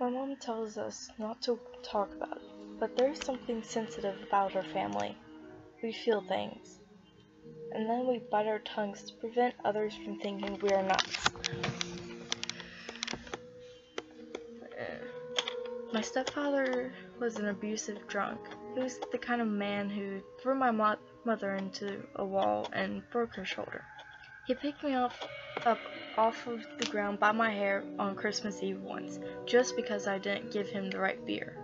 My mom tells us not to talk about it, but there's something sensitive about our family. We feel things, and then we bite our tongues to prevent others from thinking we are nuts. My stepfather was an abusive drunk. He was the kind of man who threw my mother into a wall and broke her shoulder. He picked me up off of the ground by my hair on Christmas Eve once, just because I didn't give him the right beer.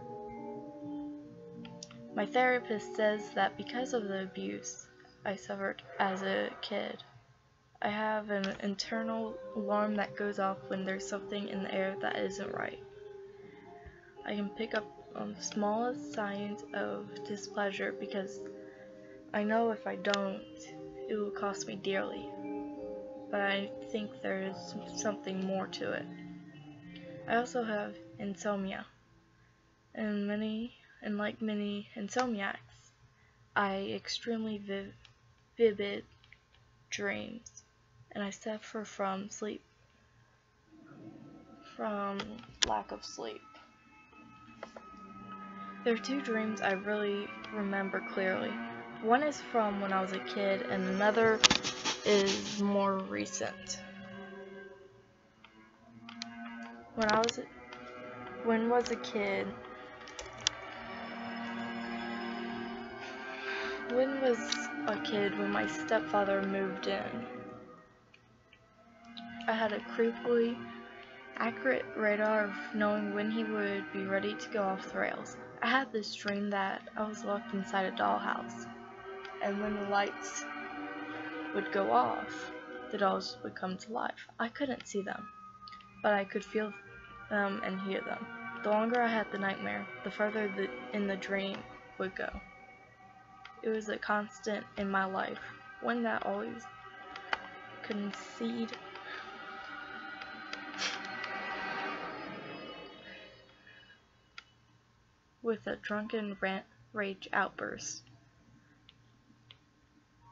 My therapist says that because of the abuse I suffered as a kid, I have an internal alarm that goes off when there's something in the air that isn't right. I can pick up on the smallest signs of displeasure because I know if I don't, it will cost me dearly. But I think there is something more to it. I also have insomnia, and like many insomniacs, I extremely vivid dreams, and I suffer from lack of sleep. There are two dreams I really remember clearly. One is from when I was a kid, and another is more recent. When was a kid, when my stepfather moved in. I had a creepily accurate radar of knowing when he would be ready to go off the rails. I had this dream that I was locked inside a dollhouse, and when the lights would go off, the dolls would come to life. I couldn't see them, but I could feel them and hear them. The longer I had the nightmare, the further in the dream would go. It was a constant in my life, one that always coincided with a drunken rage outburst.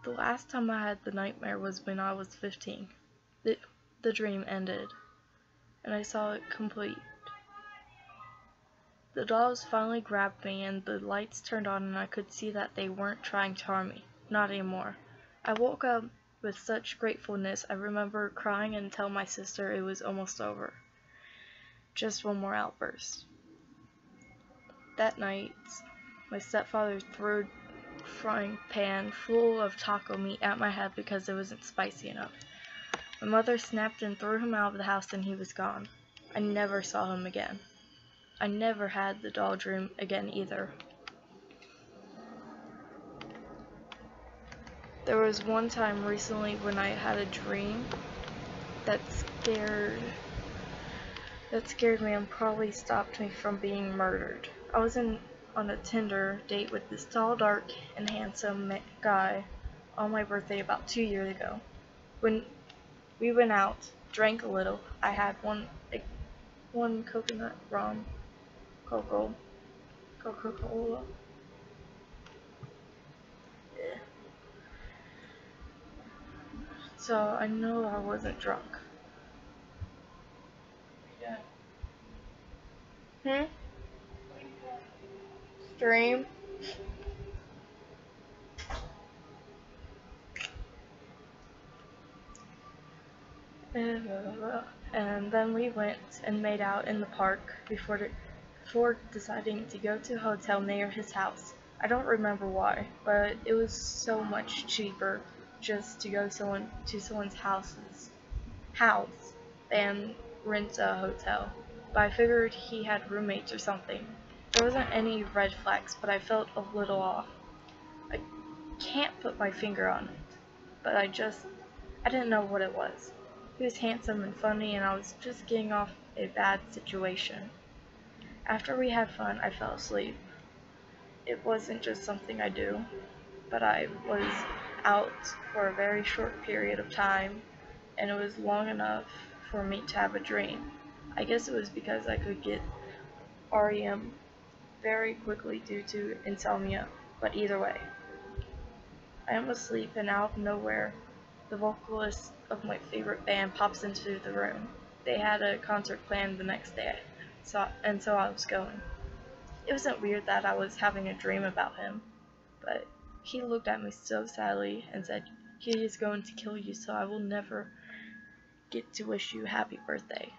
The last time I had the nightmare was when I was 15. The dream ended, and I saw it complete. The dolls finally grabbed me, and the lights turned on, and I could see that they weren't trying to harm me. Not anymore. I woke up with such gratefulness. I remember crying and telling my sister it was almost over. Just one more outburst. That night, my stepfather threw a frying pan full of taco meat at my head because it wasn't spicy enough. My mother snapped and threw him out of the house, and he was gone. I never saw him again. I never had the doll dream again either. There was one time recently when I had a dream that scared me and probably stopped me from being murdered. I was on a Tinder date with this tall, dark, and handsome guy on my birthday about 2 years ago. When we went out, drank a little, I had one coconut rum, Coca-Cola. So I know I wasn't drunk. Dream. And then we went and made out in the park before deciding to go to a hotel near his house. I don't remember why, but it was so much cheaper just to go to someone's house than rent a hotel. But I figured he had roommates or something. There wasn't any red flags, but I felt a little off. I can't put my finger on it, but I didn't know what it was. He was handsome and funny, and I was just getting off a bad situation. After we had fun, I fell asleep. It wasn't just something I do, but I was out for a very short period of time, and it was long enough for me to have a dream. I guess it was because I could get REM very quickly due to insomnia, but either way. I am asleep, and out of nowhere, the vocalist of my favorite band pops into the room. They had a concert planned the next day, so I was going. It wasn't weird that I was having a dream about him, but he looked at me so sadly and said, "He is going to kill you, so I will never get to wish you a happy birthday.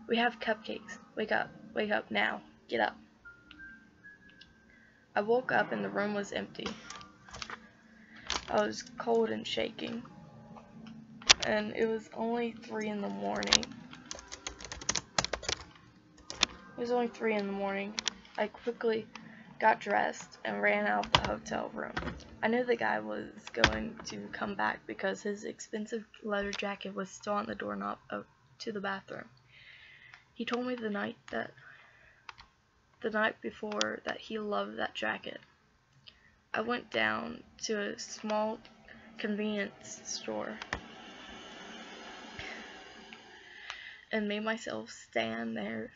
We have cupcakes. Wake up now. Get up." I woke up and the room was empty. I was cold and shaking, and it was only 3 in the morning. It was only 3 in the morning. I quickly got dressed and ran out of the hotel room. I knew the guy was going to come back because his expensive leather jacket was still on the doorknob to the bathroom. He told me the night before that he loved that jacket. I went down to a small convenience store and made myself stand there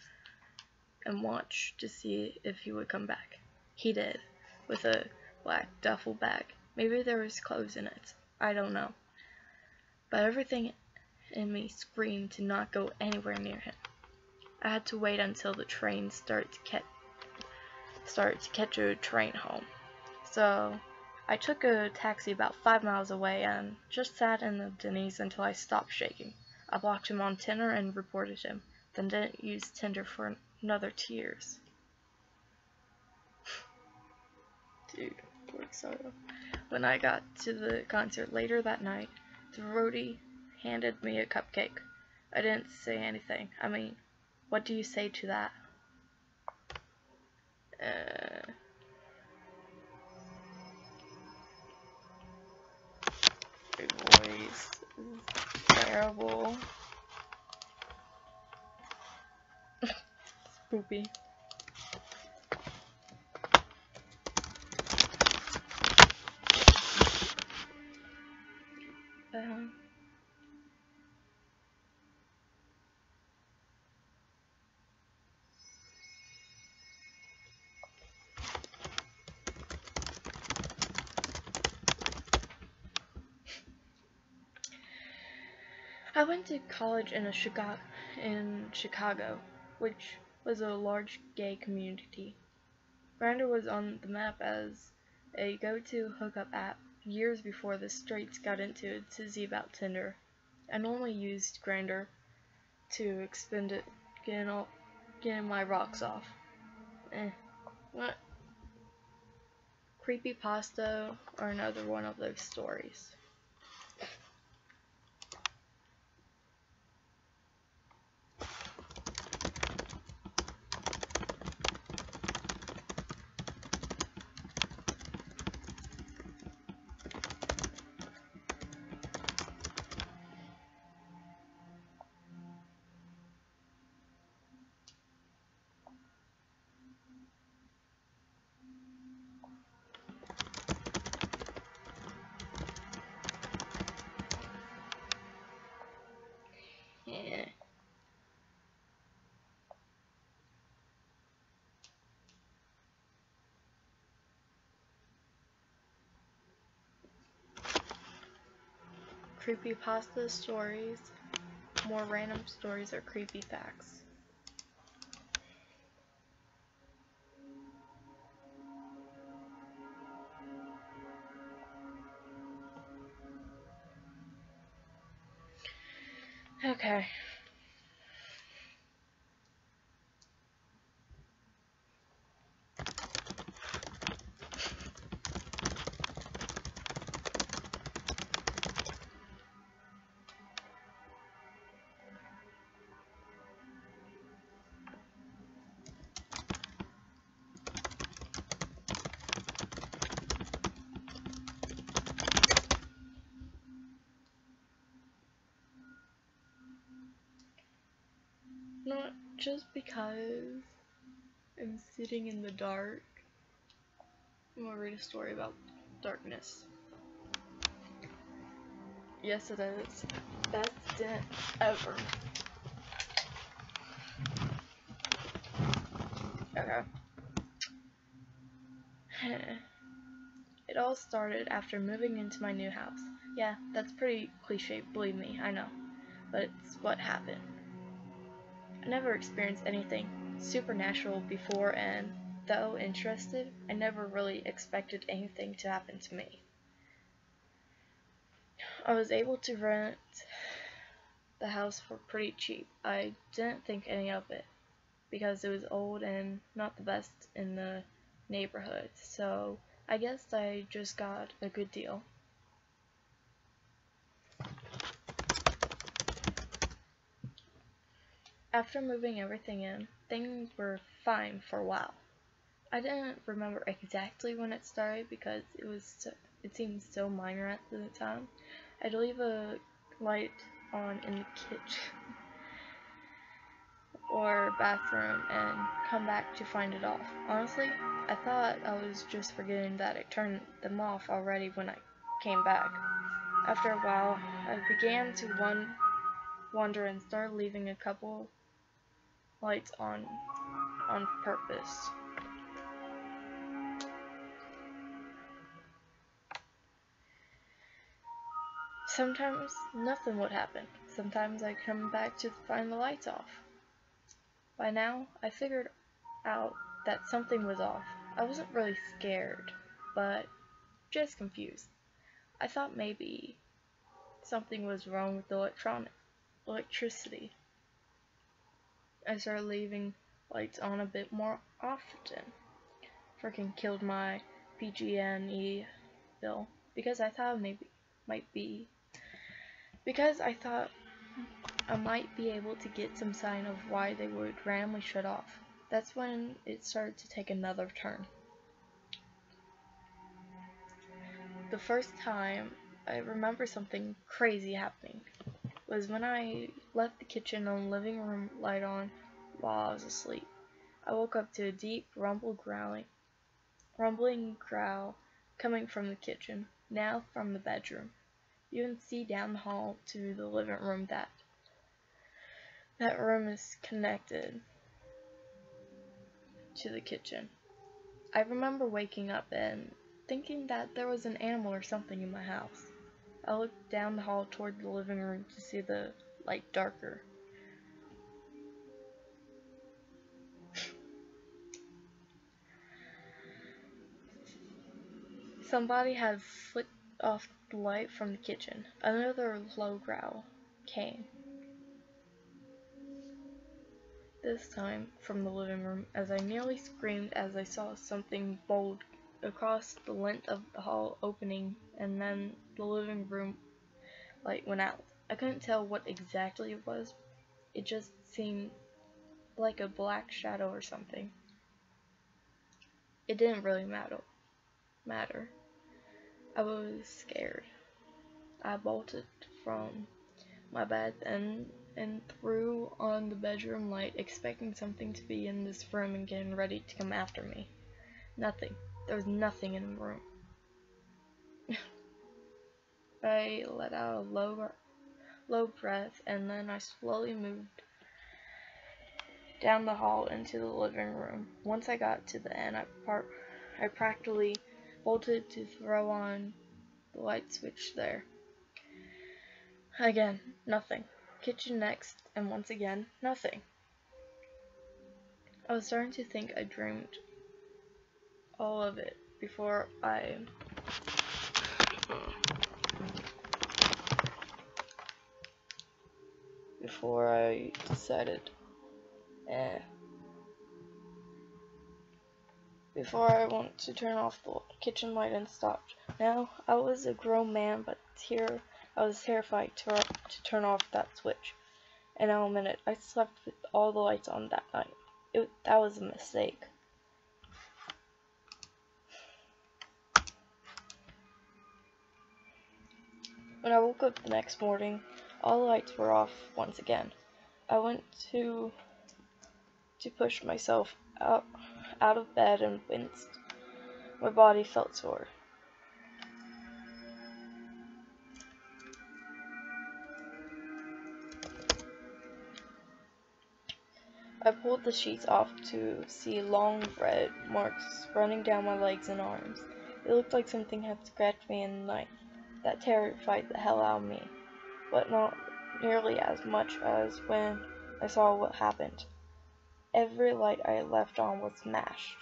and watch to see if he would come back. He did, with a black duffel bag. Maybe there was clothes in it. I don't know. But everything in me screamed to not go anywhere near him. I had to wait until the train started to catch a train home. So I took a taxi about 5 miles away and just sat in the Denny's until I stopped shaking. I blocked him on Tinder and reported him, then didn't use Tinder for another 2 years. Dude, poor Soto. When I got to the concert later that night, the roadie handed me a cupcake. I didn't say anything. I mean, what do you say to that? My voice is terrible. Spoopy. I went to college in Chicago, which was a large gay community. Grindr was on the map as a go-to hookup app years before the straights got into a tizzy about Tinder. I normally used Grindr to expend it getting my rocks off. What? Creepypasta or another one of those stories. Yeah. Creepypasta stories, more random stories, or creepy facts. Okay. Not just because I'm sitting in the dark. I'm gonna read a story about darkness. Yes, it is. Best dent ever. Okay. It all started after moving into my new house. Yeah, that's pretty cliche, believe me, I know. But it's what happened. I never experienced anything supernatural before, and though interested, I never really expected anything to happen to me. I was able to rent the house for pretty cheap. I didn't think any of it because it was old and not the best in the neighborhood, so I guess I just got a good deal. After moving everything in, things were fine for a while. I didn't remember exactly when it started because it seemed so minor at the time. I'd leave a light on in the kitchen or bathroom and come back to find it off. Honestly, I thought I was just forgetting that I turned them off already when I came back. After a while, I began to wonder and started leaving a couple lights on purpose. Sometimes nothing would happen. Sometimes I'd come back to find the lights off. By now, I figured out that something was off. I wasn't really scared, but just confused. I thought maybe something was wrong with the electricity. I started leaving lights on a bit more often. Freaking killed my PG&E bill because I thought I thought I might be able to get some sign of why they would randomly shut off. That's when it started to take another turn. The first time I remember something crazy happening was when I left the kitchen and living room light on while I was asleep. I woke up to a deep rumbling growl coming from the kitchen, now from the bedroom. You can see down the hall to the living room that room is connected to the kitchen. I remember waking up and thinking that there was an animal or something in my house. I looked down the hall toward the living room to see the light darker. Somebody had flicked off the light from the kitchen. Another low growl came. This time from the living room, as I nearly screamed as I saw something bold across the length of the hall opening, and then the living room light went out. I couldn't tell what exactly it was. It just seemed like a black shadow or something. It didn't really matter. I was scared. I bolted from my bed and threw on the bedroom light, expecting something to be in this room and getting ready to come after me. Nothing. There was nothing in the room. I let out a low breath, and then I slowly moved down the hall into the living room. Once I got to the end, I practically bolted to throw on the light switch there. Again, nothing. Kitchen next, and once again, nothing. I was starting to think I dreamed all of it before I decided before I went to turn off the kitchen light and stopped. Now, I was a grown man, but here I was terrified to turn off that switch. And I'll admit it, I slept with all the lights on that night. That was a mistake. When I woke up the next morning, all the lights were off once again. I went to push myself out of bed and winced. My body felt sore. I pulled the sheets off to see long red marks running down my legs and arms. It looked like something had scratched me in the night. That terrified the hell out of me, but not nearly as much as when I saw what happened. Every light I had left on was smashed.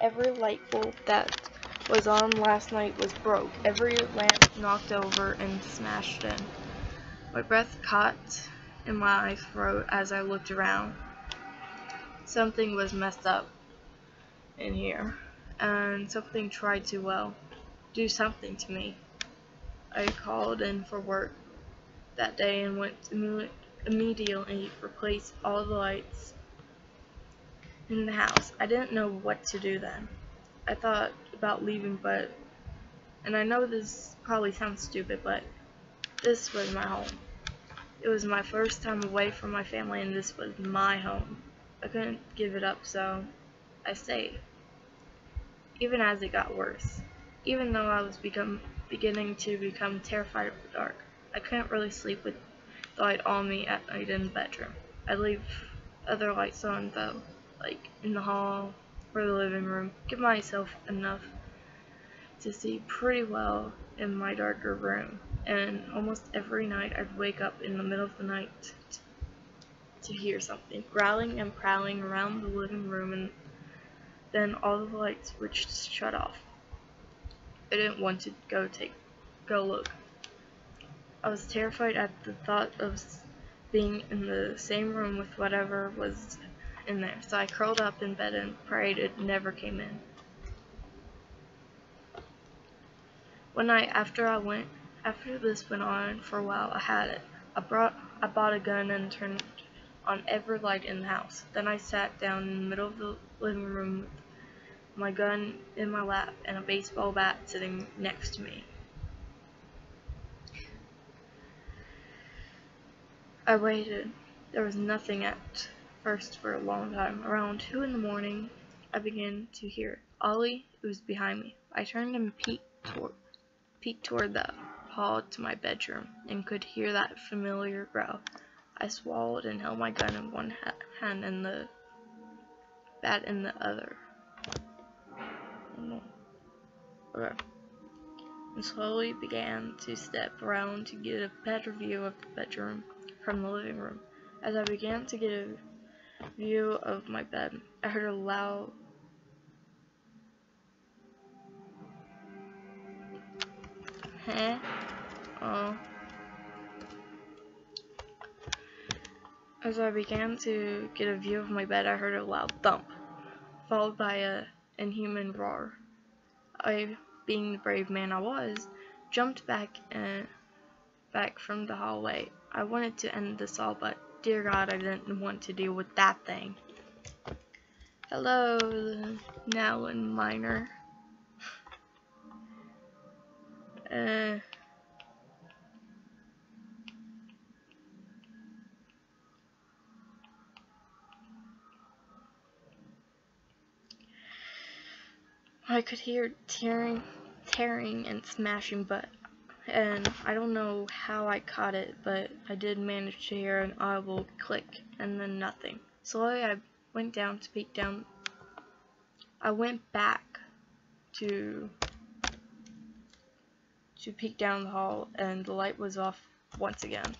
Every light bulb that was on last night was broke. Every lamp knocked over and smashed in. My breath caught in my throat as I looked around. Something was messed up in here, and something tried to, do something to me. I called in for work that day and went to immediately replace all the lights in the house. I didn't know what to do then. I thought about leaving, and I know this probably sounds stupid, but this was my home. It was my first time away from my family, and this was my home. I couldn't give it up, so I stayed. Even as it got worse. Even though I was beginning to become terrified of the dark. I couldn't really sleep with the light on me at night in the bedroom. I'd leave other lights on though, like in the hall or the living room. Give myself enough to see pretty well in my darker room. And almost every night I'd wake up in the middle of the night to hear something growling and prowling around the living room, and then all the lights would just shut off. I didn't want to go look. I was terrified at the thought of being in the same room with whatever was in there, so I curled up in bed and prayed it never came in. One night after this went on for a while, I had it. I bought a gun and turned on every light in the house. Then I sat down in the middle of the living room with my gun in my lap and a baseball bat sitting next to me. I waited. There was nothing at first for a long time. Around 2 in the morning, I began to hear Ollie. It was behind me. I turned and peeked toward the hall to my bedroom and could hear that familiar growl. I swallowed and held my gun in one hand and the bat in the other. Okay. And slowly began to step around to get a better view of the bedroom from the living room. As I began to get a view of my bed, I heard a loud As I began to get a view of my bed, I heard a loud thump, followed by a inhuman roar. I, being the brave man I was, jumped back from the hallway. I wanted to end this all, but dear God, I didn't want to deal with that thing. Hello, Nowlin Miner. I could hear tearing and smashing, and I don't know how I caught it, but I did manage to hear an audible click, and then nothing. Slowly I went down to peek down. I went back to peek down the hall, and the light was off once again.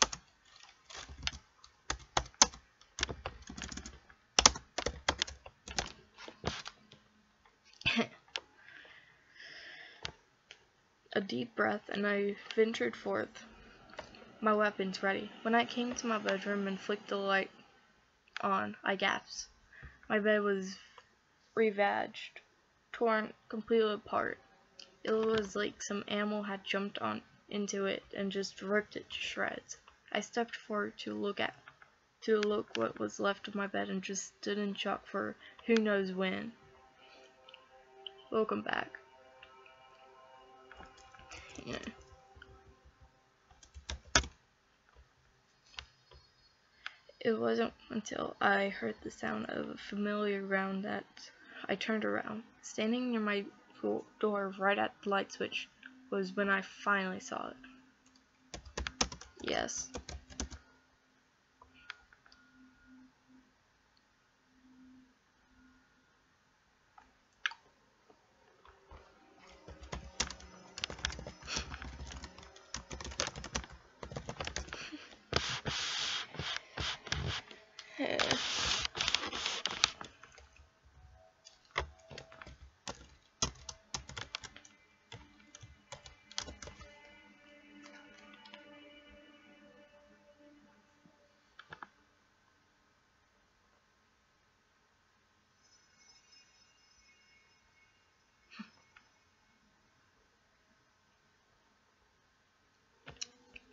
A deep breath, and I ventured forth, my weapons ready. When I came to my bedroom and flicked the light on, I gasped. My bed was ravaged, torn completely apart. It was like some animal had jumped into it and just ripped it to shreds. I stepped forward to look what was left of my bed and just stood in shock for who knows when. Welcome back. Yeah. It wasn't until I heard the sound of a familiar ground that I turned around. Standing near my door right at the light switch was when I finally saw it. Yes.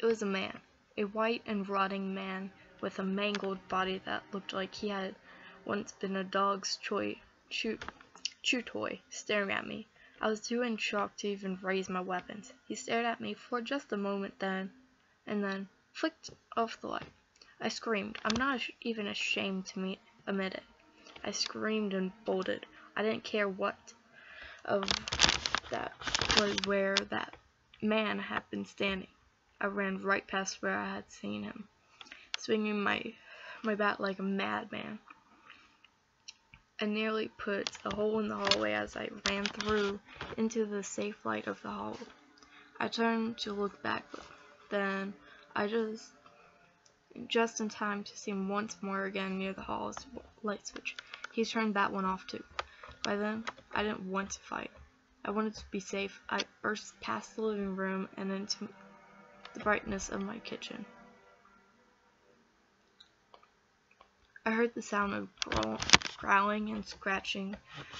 It was a man, a white and rotting man with a mangled body that looked like he had once been a dog's chew toy, staring at me. I was too in shock to even raise my weapons. He stared at me for just a moment and then flicked off the light. I screamed. I'm not even ashamed to admit it. I screamed and bolted. I didn't care what of that was where that man had been standing. I ran right past where I had seen him, swinging my bat like a madman. I nearly put a hole in the hallway as I ran through into the safe light of the hall. I turned to look back, but then I just in time to see him once more again near the hall's light switch. He turned that one off too. By then, I didn't want to fight. I wanted to be safe. I burst past the living room and into the brightness of my kitchen. I heard the sound of growling and scratching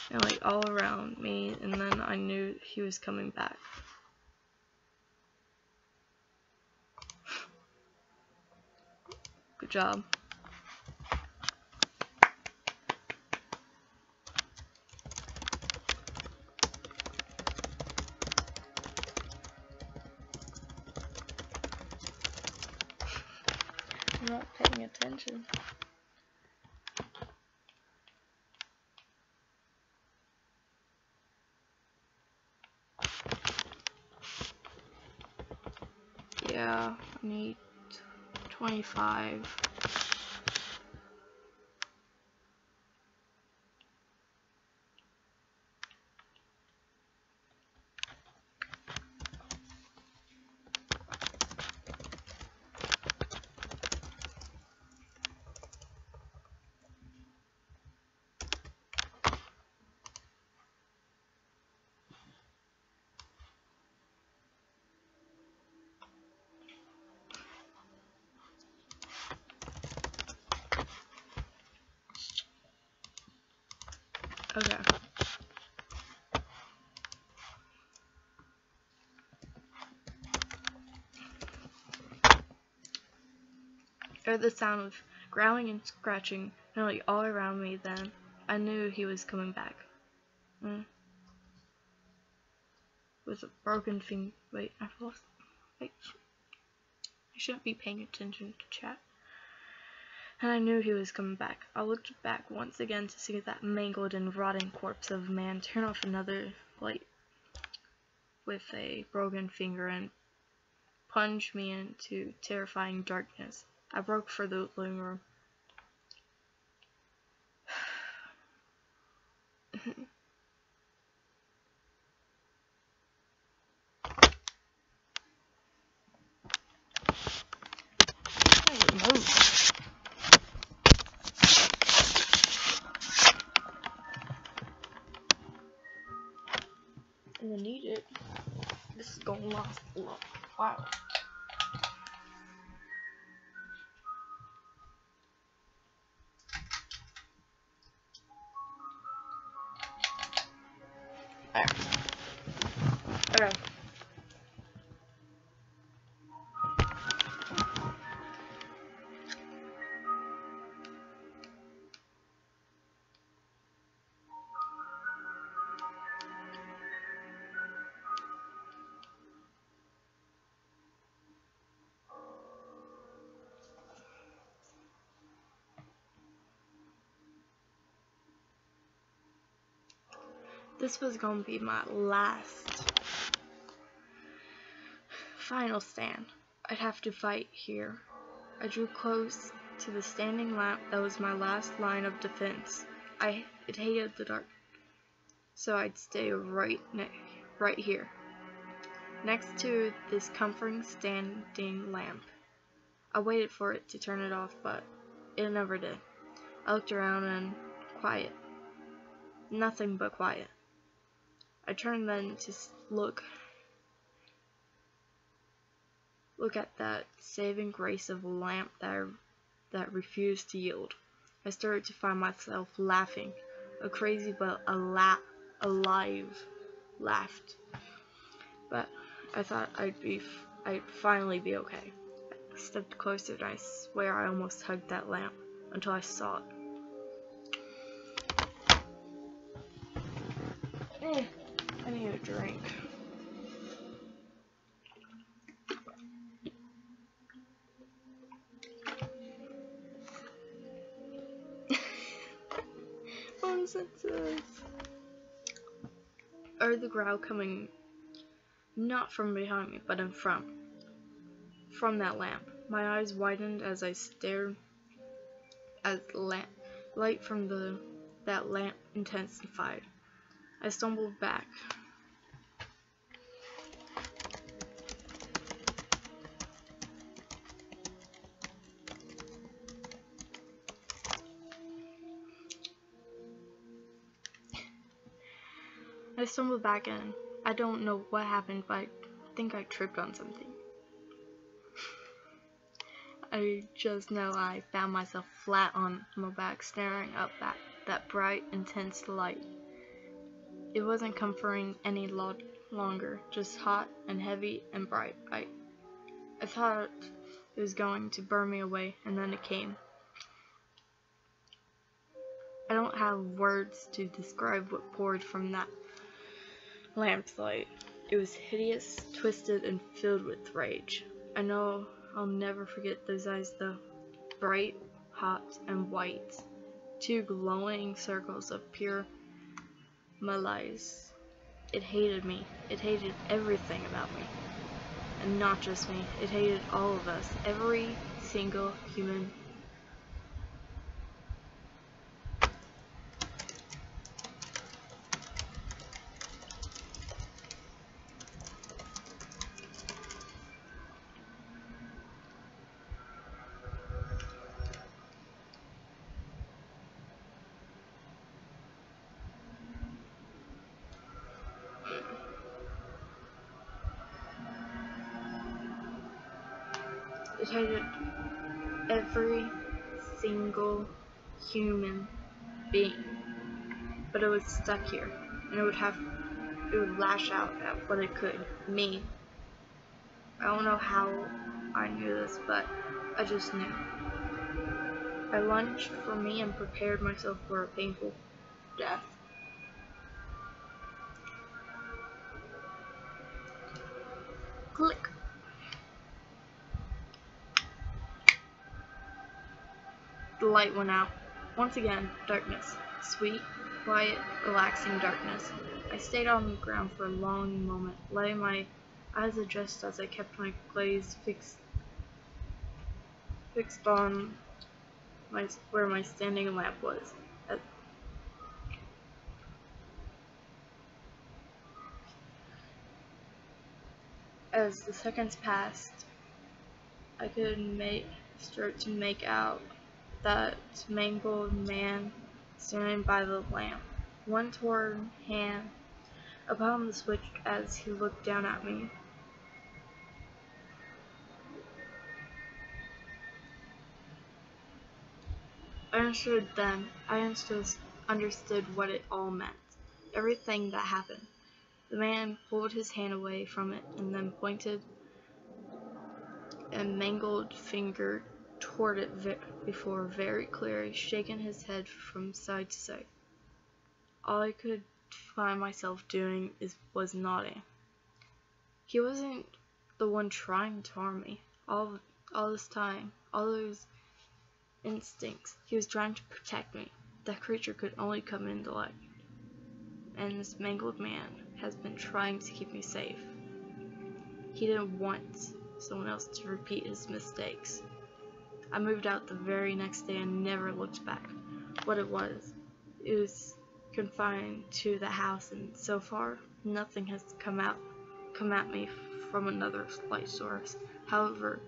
and like all around me, and then I knew he was coming back. Good job. I'm not paying attention. Yeah, I need 25. Okay. I heard the sound of growling and scratching nearly all around me then. I knew he was coming back. With a broken finger. Wait, I shouldn't be paying attention to chat. And I knew he was coming back. I looked back once again to see that mangled and rotting corpse of a man turn off another light with a broken finger and plunge me into terrifying darkness. I broke for the living room. Move. I need it. This is gonna last a long while. Okay. This was gonna be my last final stand. I'd have to fight here. I drew close to the standing lamp that was my last line of defense. It hated the dark, so I'd stay right here, next to this comforting standing lamp. I waited for it to turn it off, but it never did. I looked around and quiet. Nothing but quiet. I turned then to look at that saving grace of a lamp that refused to yield. I started to find myself laughing, a crazy but alive laugh. But I thought I'd be I'd finally be okay. I stepped closer and I swear I almost hugged that lamp until I saw it. I need a drink. What was it? I heard the growl coming not from behind me, but in front. From that lamp. My eyes widened as I stared as the light from that lamp intensified. I stumbled back. In. I don't know what happened, but I think I tripped on something. I just know I found myself flat on my back, staring up at that bright, intense light. It wasn't comforting any longer, just hot and heavy and bright. I thought it was going to burn me away, and then it came. I don't have words to describe what poured from that lamp's light. It was hideous, twisted, and filled with rage. I know I'll never forget those eyes though. Bright, hot, and white. Two glowing circles of pure malice. It hated me. It hated everything about me. And not just me. It hated all of us. Every single human. It hated every single human being. But it was stuck here, and it would lash out at what it could. Me. I don't know how I knew this, but I just knew. I lunged for me and prepared myself for a painful death. Click. The light went out. Once again, darkness. Sweet, quiet, relaxing darkness. I stayed on the ground for a long moment, letting my eyes adjust as I kept my gaze fixed on where my standing lamp was. As the seconds passed, I could start to make out that mangled man standing by the lamp, one torn hand upon the switch as he looked down at me. I understood then. I understood what it all meant. Everything that happened. The man pulled his hand away from it and then pointed a mangled finger toward it before very clearly shaking his head from side to side. All I could find myself doing was nodding. He wasn't the one trying to harm me. All this time, all those instincts, he was trying to protect me. That creature could only come into light. And this mangled man has been trying to keep me safe. He didn't want someone else to repeat his mistakes. I moved out the very next day and never looked back. What it was confined to the house, and so far nothing has come at me from another light source. However,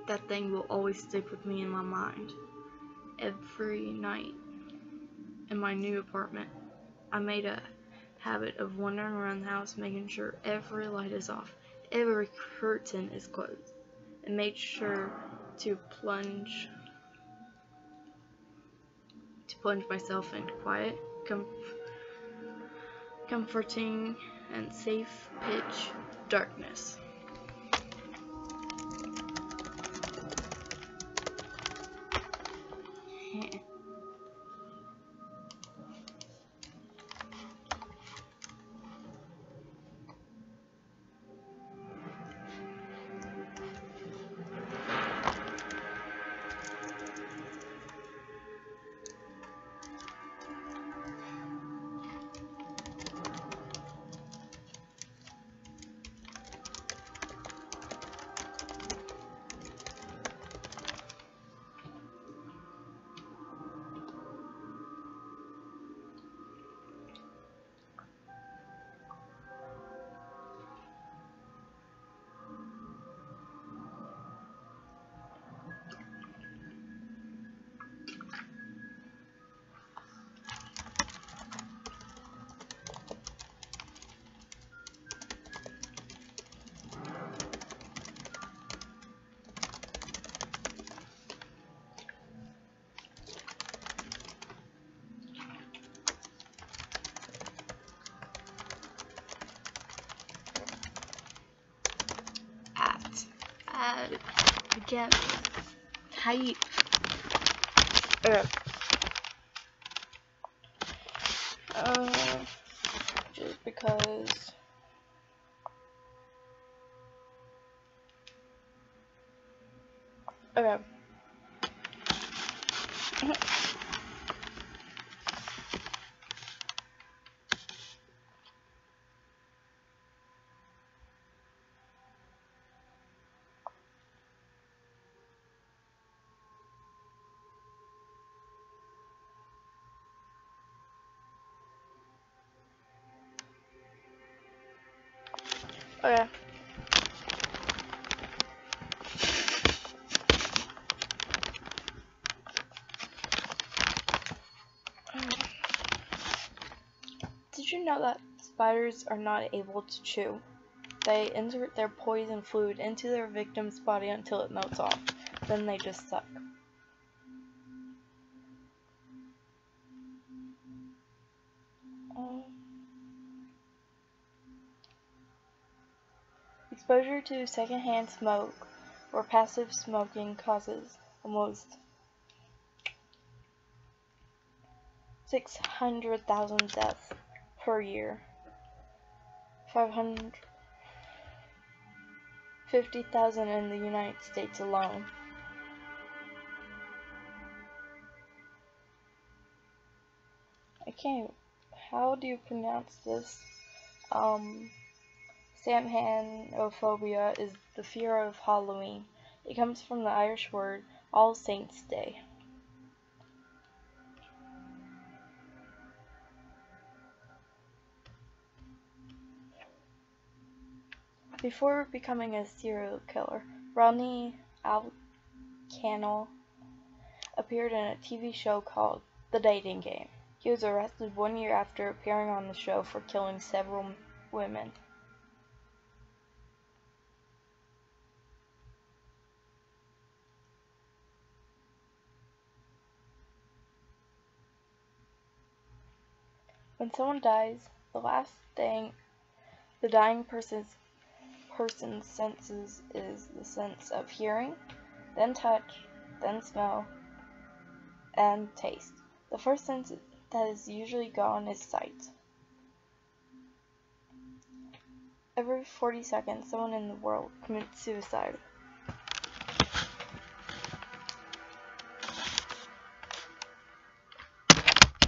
that thing will always stick with me in my mind. Every night in my new apartment, I made a habit of wandering around the house, making sure every light is off, every curtain is closed, and made sure to plunge myself in quiet, comforting, and safe pitch darkness. bad. It gets tight. Okay. Just because. Okay. Okay. Did you know that spiders are not able to chew? They insert their poison fluid into their victim's body until it melts off. Then they just suck. Exposure to secondhand smoke or passive smoking causes almost 600,000 deaths per year. 550,000 in the United States alone. How do you pronounce this? Samhainophobia is the fear of Halloween. It comes from the Irish word All Saints' Day. Before becoming a serial killer, Rodney Alcanal appeared in a TV show called The Dating Game. He was arrested 1 year after appearing on the show for killing several women. When someone dies, the last thing the dying person's senses is the sense of hearing, then touch, then smell, and taste. The first sense that is usually gone is sight. Every 40 seconds, someone in the world commits suicide.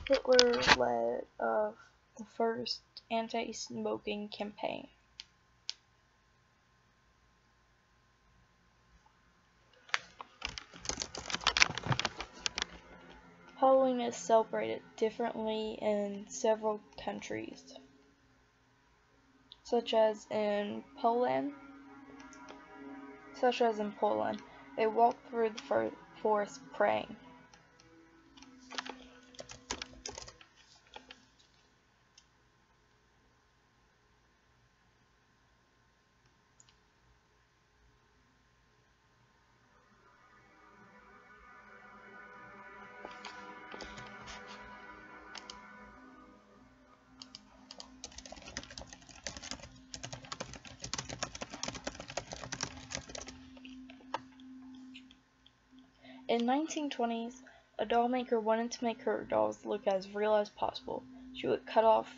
Hitler led the first anti-smoking campaign. Halloween is celebrated differently in several countries, such as in Poland. They walk through the forest praying. In 1920s, a doll maker wanted to make her dolls look as real as possible. She would cut off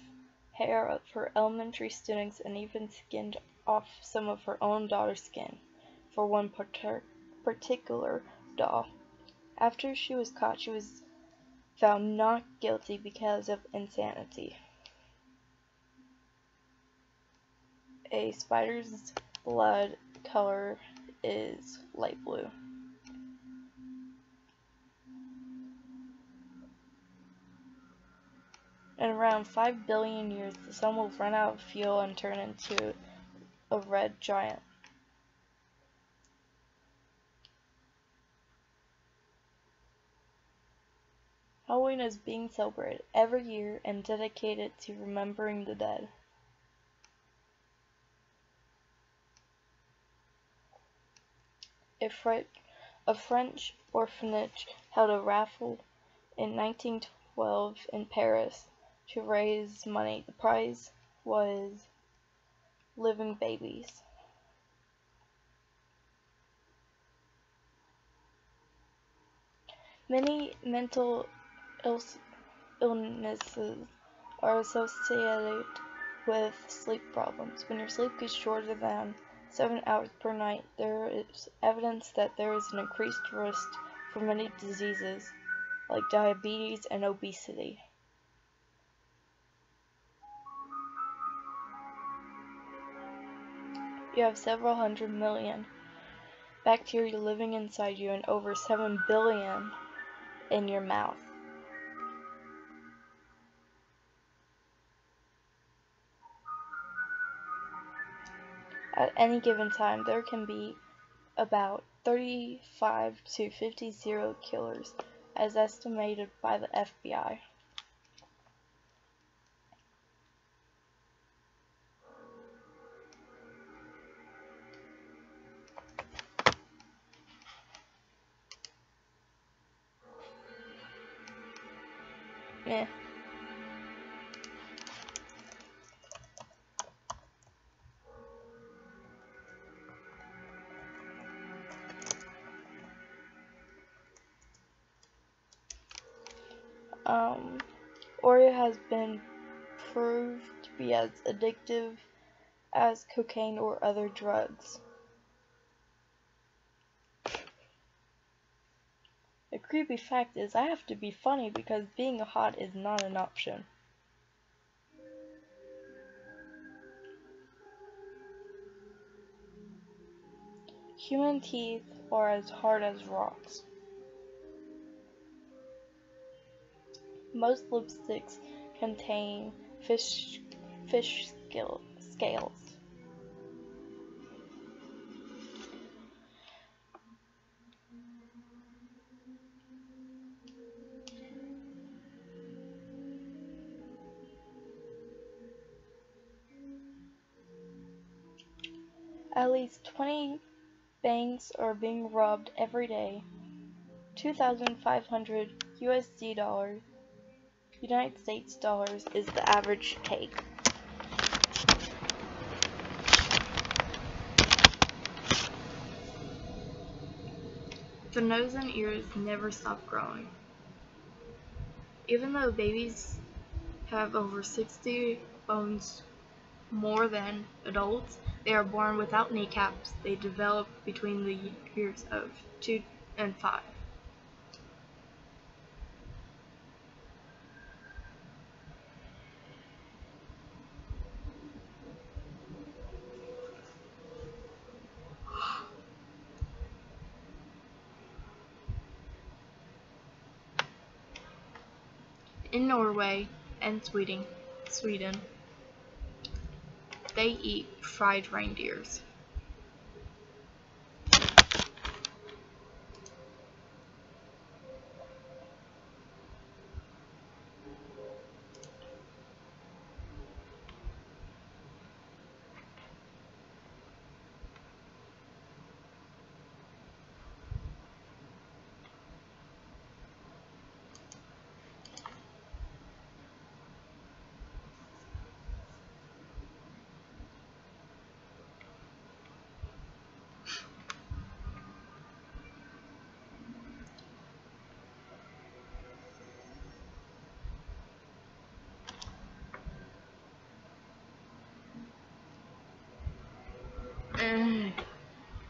hair of her elementary students and even skinned off some of her own daughter's skin for one particular doll. After she was caught, she was found not guilty because of insanity. A spider's blood color is light blue. In around 5 billion years, the sun will run out of fuel and turn into a red giant. Halloween is being celebrated every year and dedicated to remembering the dead. A French orphanage held a raffle in 1912 in Paris to raise money. The prize was living babies. Many mental illnesses are associated with sleep problems. When your sleep gets shorter than 7 hours per night, there is evidence that there is an increased risk for many diseases like diabetes and obesity. You have several hundred million bacteria living inside you and over 7 billion in your mouth. At any given time, there can be about 35 to 50 serial killers, as estimated by the FBI. Eh. Oreo has been proved to be as addictive as cocaine or other drugs. The creepy fact is I have to be funny because being hot is not an option. Human teeth are as hard as rocks. Most lipsticks contain fish scales. At least 20 banks are being robbed every day. 2,500 USD dollars, United States dollars, is the average take. The nose and ears never stop growing. Even though babies have over 60 bones more than adults, they are born without kneecaps. They develop between the years of 2 and 5. In Norway and Sweden, they eat fried reindeers.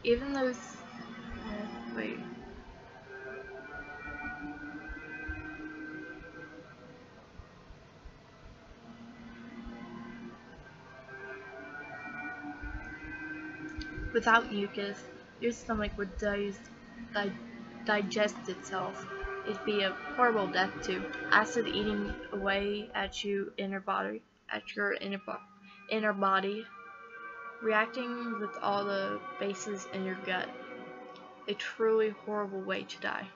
Even those, wait. Without mucus, your stomach would digest itself. It'd be a horrible death too. Acid eating away at your inner body, reacting with all the bases in your gut. A truly horrible way to die.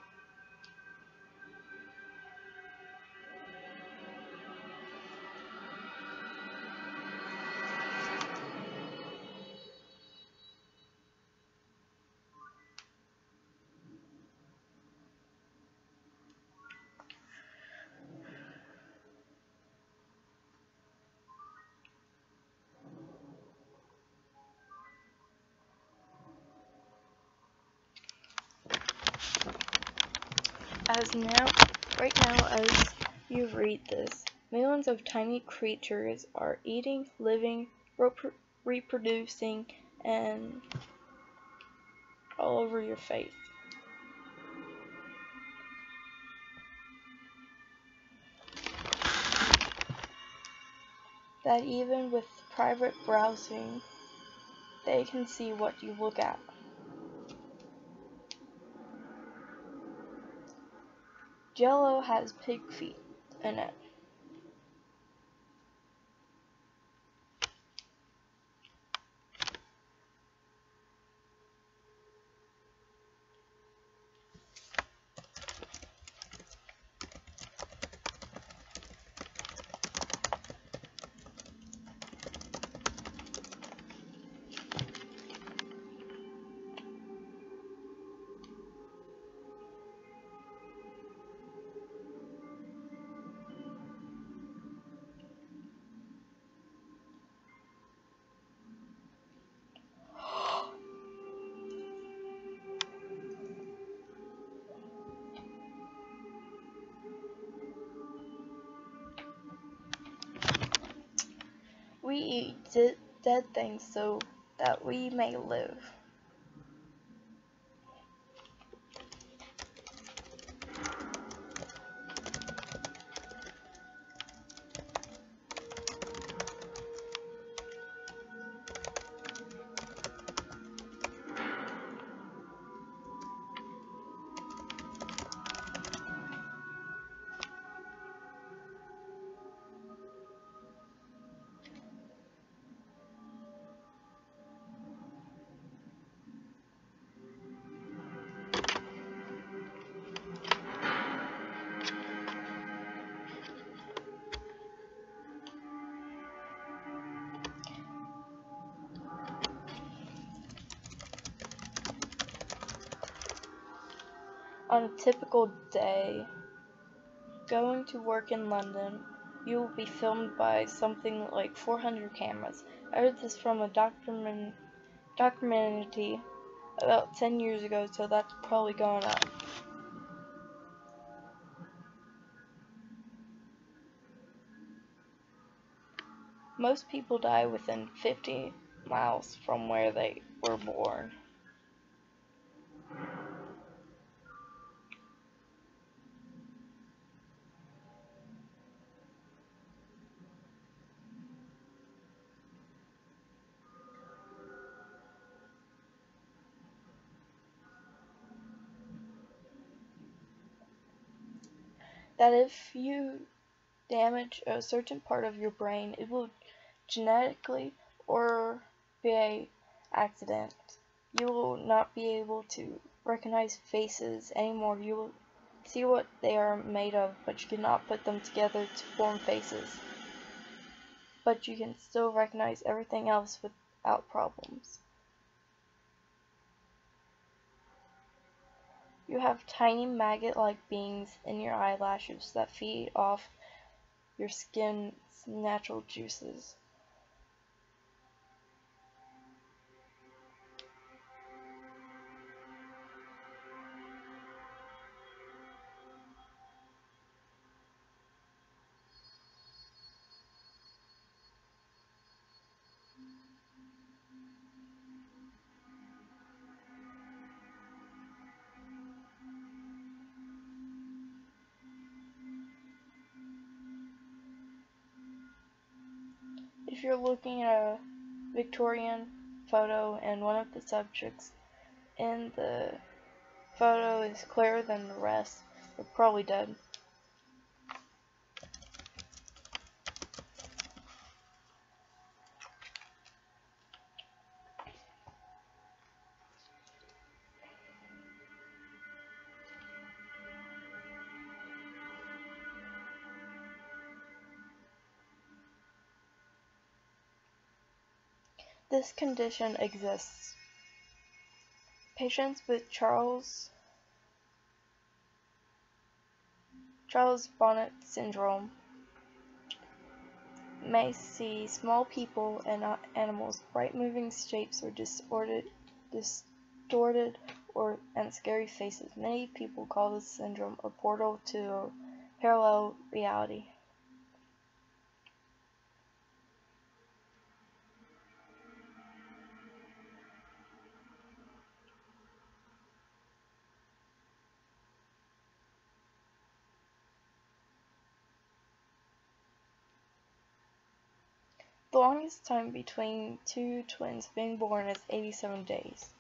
Right now, as you read this, millions of tiny creatures are eating, living, reproducing, and all over your face. That even with private browsing, they can see what you look at. Jello has pig feet in it. We eat dead things so that we may live. On a typical day, going to work in London, you will be filmed by something like 400 cameras. I heard this from a documentary about 10 years ago, so that's probably going up. Most people die within 50 miles from where they were born. That if you damage a certain part of your brain, it will genetically or by accident. You will not be able to recognize faces anymore. You will see what they are made of, but you cannot put them together to form faces. But you can still recognize everything else without problems. You have tiny maggot-like beings in your eyelashes that feed off your skin's natural juices. If you're looking at a Victorian photo and one of the subjects in the photo is clearer than the rest, they're probably dead. This condition exists. Patients with Charles Bonnet syndrome may see small people and animals, bright moving shapes, or distorted and scary faces. Many people call this syndrome a portal to a parallel reality. The longest time between two twins being born is 87 days.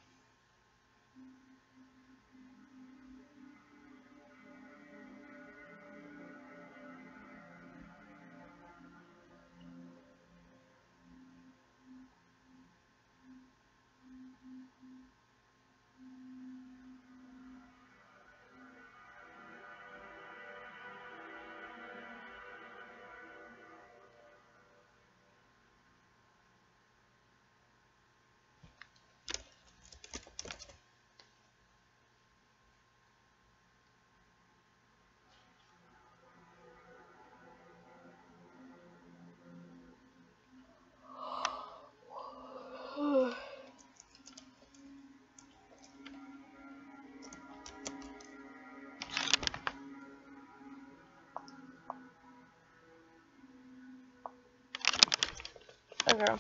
Okay.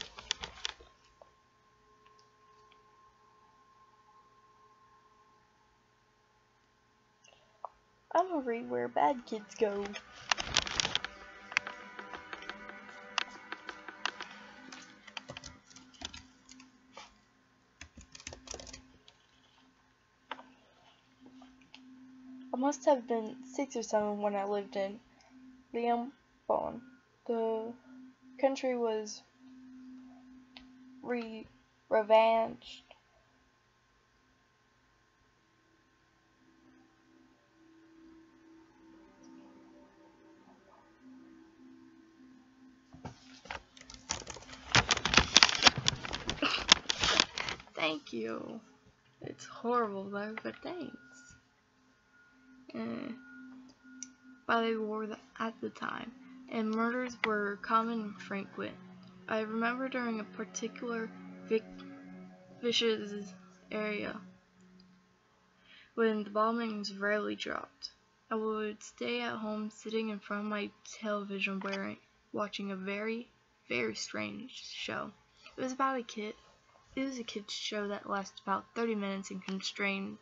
I'm gonna read where bad kids go. I must have been 6 or 7 when I lived in Liambon. The country was revenged. Thank you. It's horrible though, but thanks. By the war at the time, and murders were common and frequent. I remember during a particular vicious area when the bombings rarely dropped. I would stay at home sitting in front of my television watching a very, very strange show. It was about a kid. It was a kid's show that lasted about 30 minutes and contained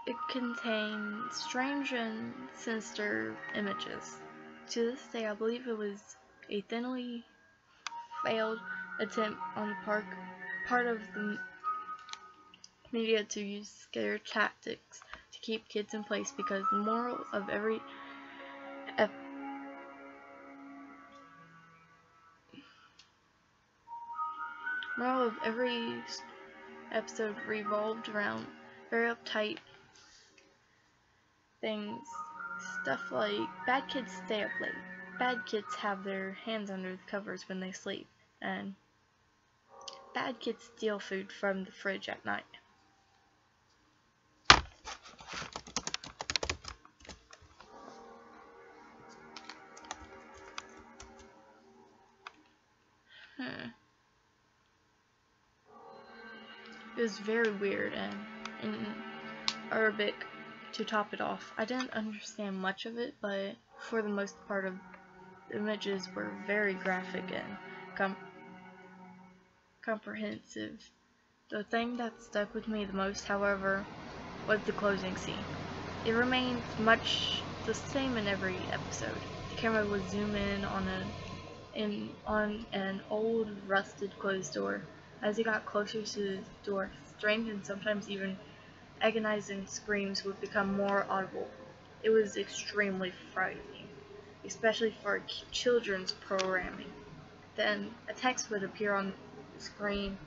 it contained strange and sinister images. To this day, I believe it was a thinly failed attempt on the part of the media to use scare tactics to keep kids in place, because the moral of every episode revolved around very uptight things. Stuff like bad kids stay up late, bad kids have their hands under the covers when they sleep, and bad kids steal food from the fridge at night. It was very weird, and in Arabic, to top it off. I didn't understand much of it, but for the most part of the images were very graphic and comprehensive. The thing that stuck with me the most, however, was the closing scene. It remained much the same in every episode. The camera would zoom in on an old, rusted closed door. As it got closer to the door, strange and sometimes even agonizing screams would become more audible. It was extremely frightening, especially for children's programming. Then a text would appear on the screen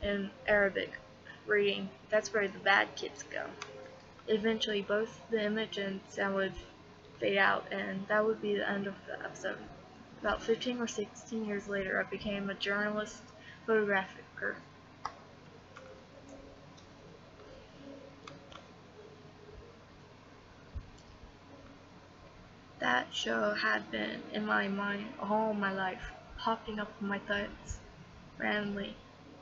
in Arabic, reading, "That's where the bad kids go." Eventually, both the image and sound would fade out, and that would be the end of the episode. About 15 or 16 years later, I became a journalist photographer. That show had been in my mind all my life, popping up in my thoughts randomly.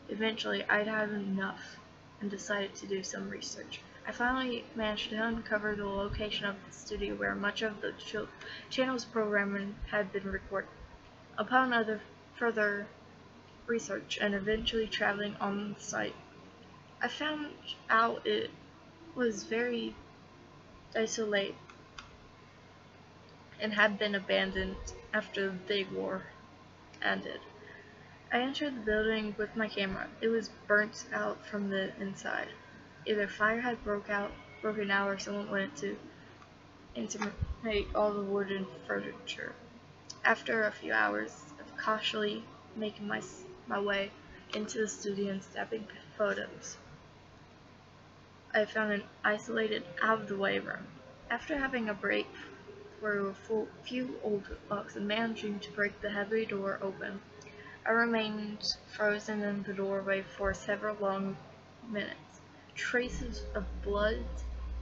Eventually, I'd had enough and decided to do some research. I finally managed to uncover the location of the studio where much of the channel's programming had been recorded. Upon further research and eventually traveling on site, I found out it was very desolate and had been abandoned after the big war ended. I entered the building with my camera. It was burnt out from the inside. Either fire had broken out, or someone went to incinnerate all the wood and furniture. After a few hours of cautiously making my way into the studio and snapping photos, I found an isolated, out-of-the-way room. After having a break through a few old locks and managing to break the heavy door open, I remained frozen in the doorway for several long minutes. Traces of blood,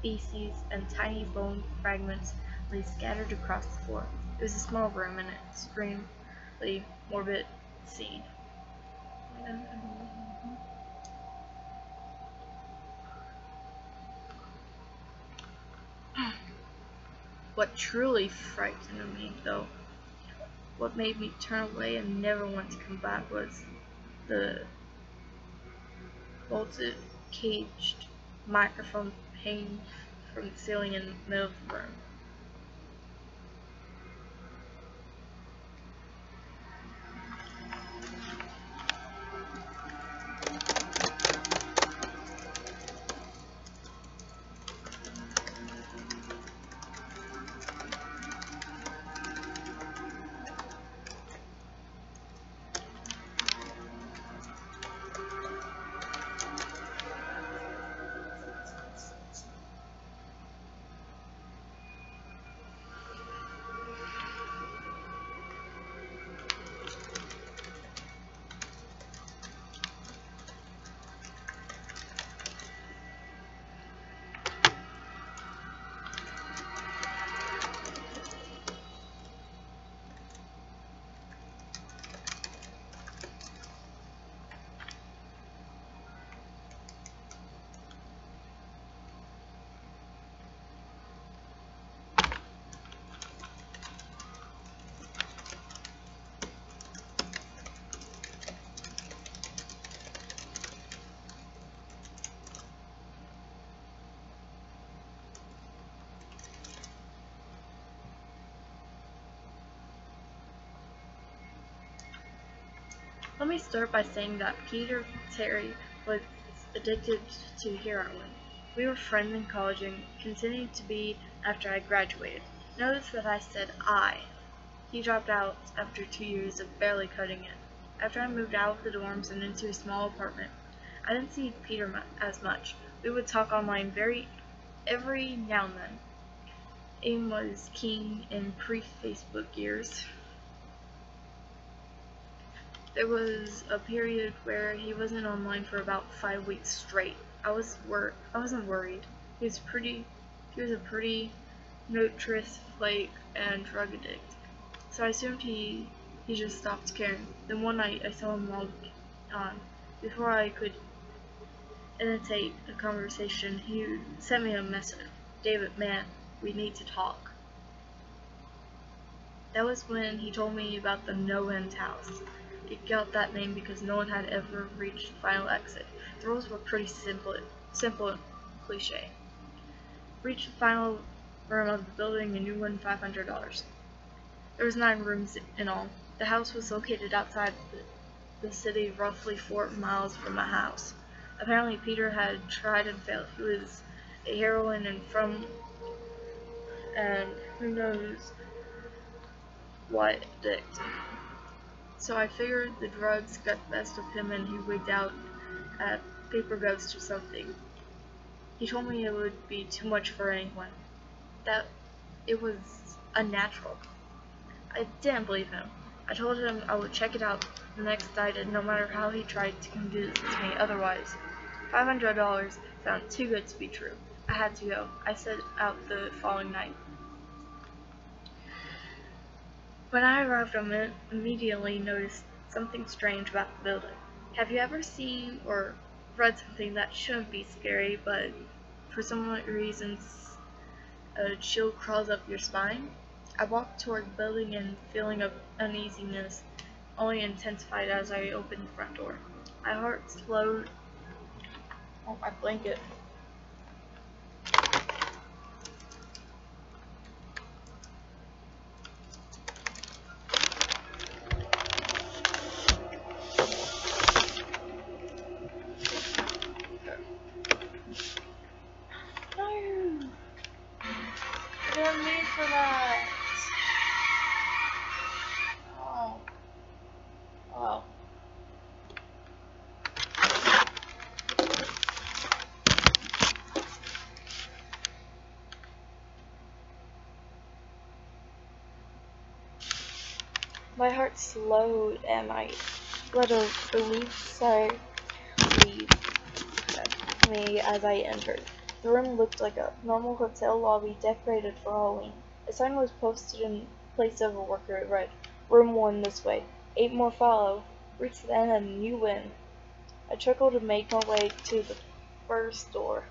feces, and tiny bone fragments lay scattered across the floor. It was a small room, and an extremely morbid scene. What truly frightened me, though, what made me turn away and never want to come back, was the bolted, caged microphone hanging from the ceiling in the middle of the room. Let me start by saying that Peter Terry was addicted to heroin. We were friends in college and continued to be after I graduated. Notice that I said I. He dropped out after 2 years of barely cutting it. After I moved out of the dorms and into a small apartment, I didn't see Peter as much. We would talk online every now and then. AIM was king in pre-Facebook years. There was a period where he wasn't online for about 5 weeks straight. I wasn't worried. He was a pretty notorious flake and drug addict. So I assumed he just stopped caring. Then one night I saw him log on. Before I could initiate a conversation, he sent me a message. "David, man, we need to talk." That was when he told me about the no-end house. It got that name because no one had ever reached the final exit. The rules were pretty simple and cliche. Reach the final room of the building and you win $500. There was 9 rooms in all. The house was located outside the city, roughly 4 miles from my house. Apparently Peter had tried and failed. He was a heroin and who knows what addict. So I figured the drugs got the best of him and he wigged out at Paper Ghost or something. He told me it would be too much for anyone. That it was unnatural. I didn't believe him. I told him I would check it out the next night, and no matter how he tried to convince me otherwise. $500 sounded too good to be true. I had to go. I set out the following night. When I arrived, I immediately noticed something strange about the building. Have you ever seen or read something that shouldn't be scary, but for some reason a chill crawls up your spine? I walked toward the building, and the feeling of uneasiness only intensified as I opened the front door. My heart slowed. Oh, my blanket. No! I didn't mean for that. Oh. Oh. My heart slowed, and I let a relief sigh leave me as I entered. The room looked like a normal hotel lobby decorated for Halloween. A sign was posted in place of a worker. It read, "Room 1 this way. 8 more follow. Reach the end and you win." I chuckled and made my way to the first door.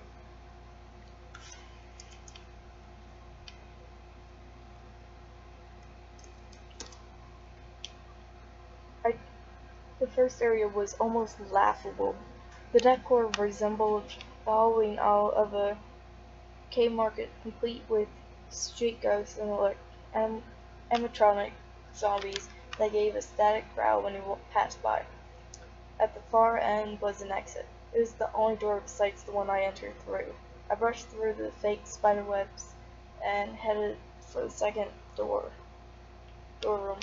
The first area was almost laughable. The decor resembled the Halloween aisle of a K-Market, complete with street ghosts and animatronic zombies that gave a static growl when you passed by. At the far end was an exit. It was the only door besides the one I entered through. I brushed through the fake spiderwebs and headed for the second door room.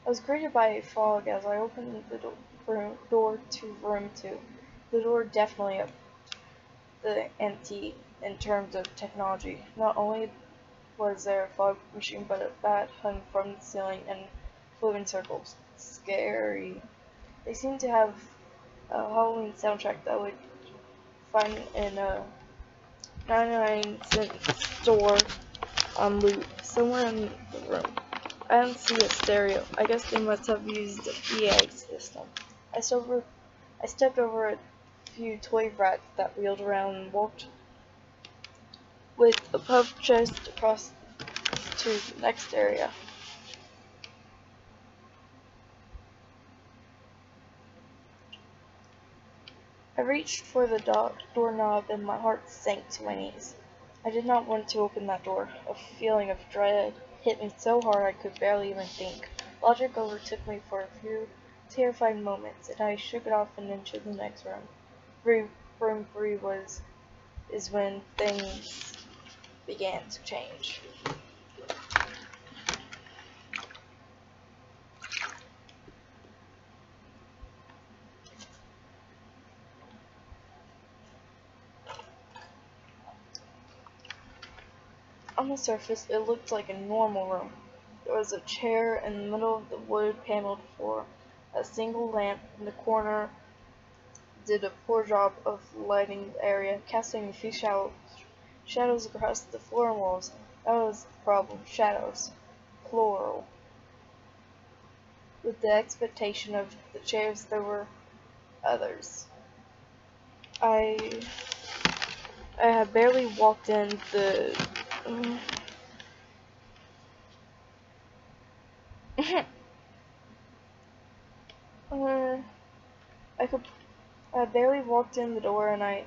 I was greeted by a fog as I opened the door to room 2. The door definitely up the ante in terms of technology. Not only was there a fog machine, but a bat hung from the ceiling and flew in circles. Scary. They seemed to have a Halloween soundtrack that I would find in a 99-cent store on loop somewhere in the room. I didn't see a stereo. I guess they must have used the PA system. I stepped over a few toy rats that wheeled around and walked with a puff chest across to the next area. I reached for the doorknob and my heart sank to my knees. I did not want to open that door. A feeling of dread hit me so hard I could barely even think. Logic overtook me for a few terrifying moments, and I shook it off and entered the next room. Room 3 is when things began to change. On the surface, it looked like a normal room. There was a chair in the middle of the wood-paneled floor. A single lamp in the corner did a poor job of lighting the area, casting a few shadows across the floor and walls. That was the problem. Shadows. Plural. With the expectation of the chairs, there were others. I had barely walked in the I barely walked in the door and I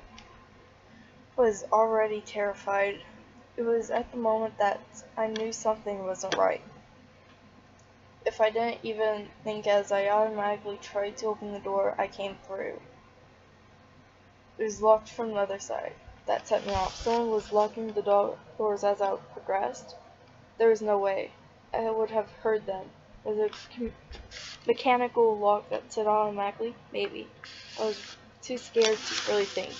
was already terrified. It was at the moment that I knew something wasn't right. If I didn't even think, as I automatically tried to open the door I came through. It was locked from the other side. That set me off. Someone was locking the doors as I progressed. There was no way I would have heard them. Was it a mechanical lock that set automatically? Maybe. I was too scared to really think.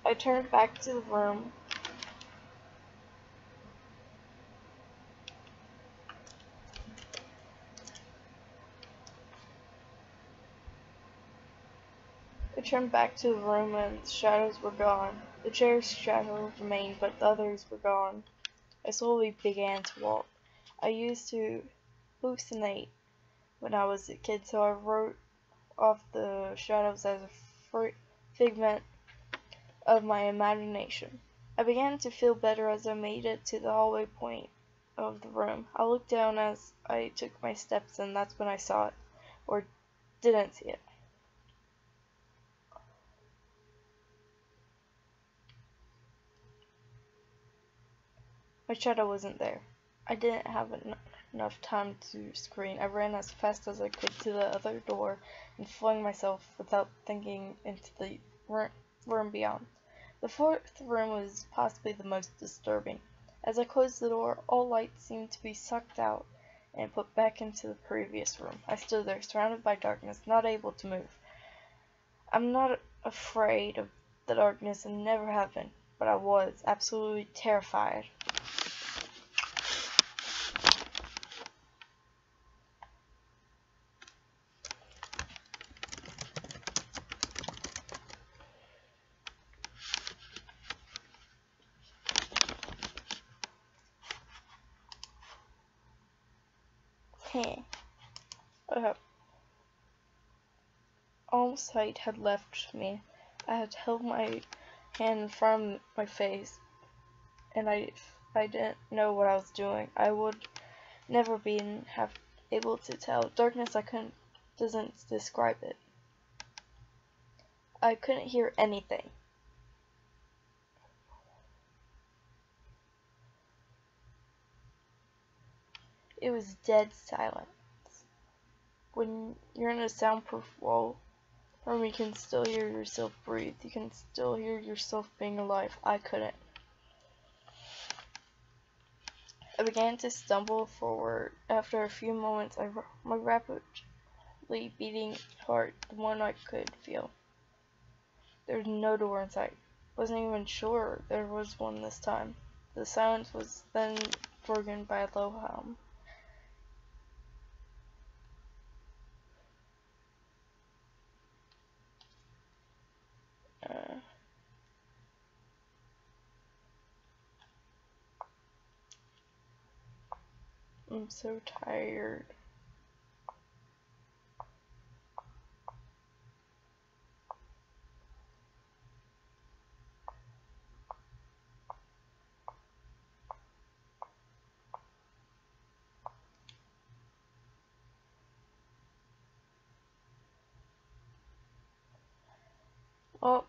I turned back to the room. And the shadows were gone. The chair's shadow remained, but the others were gone. I slowly began to walk. I used to hallucinate when I was a kid, so I wrote off the shadows as a figment of my imagination. I began to feel better as I made it to the hallway point of the room. I looked down as I took my steps, and that's when I saw it, or didn't see it. My shadow wasn't there. I didn't have enough time to scream. I ran as fast as I could to the other door and flung myself without thinking into the room beyond. The fourth room was possibly the most disturbing. As I closed the door, all light seemed to be sucked out and put back into the previous room. I stood there, surrounded by darkness, not able to move. I'm not afraid of the darkness and never have been, but I was absolutely terrified. All sight had left me. I had held my hand from my face, and I didn't know what I was doing. I would never have able to tell. Darkness, doesn't describe it. I couldn't hear anything. It was dead silence. When you're in a soundproof wall room, you can still hear yourself breathe. You can still hear yourself being alive. I couldn't. I began to stumble forward. After a few moments, my rapidly beating heart, the one I could feel. There was no door in sight. Wasn't even sure there was one this time. The silence was then broken by a low hum. I'm so tired. Well,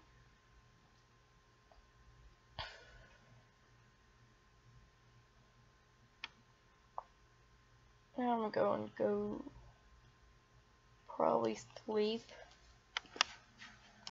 now I'm going to go probably sleep.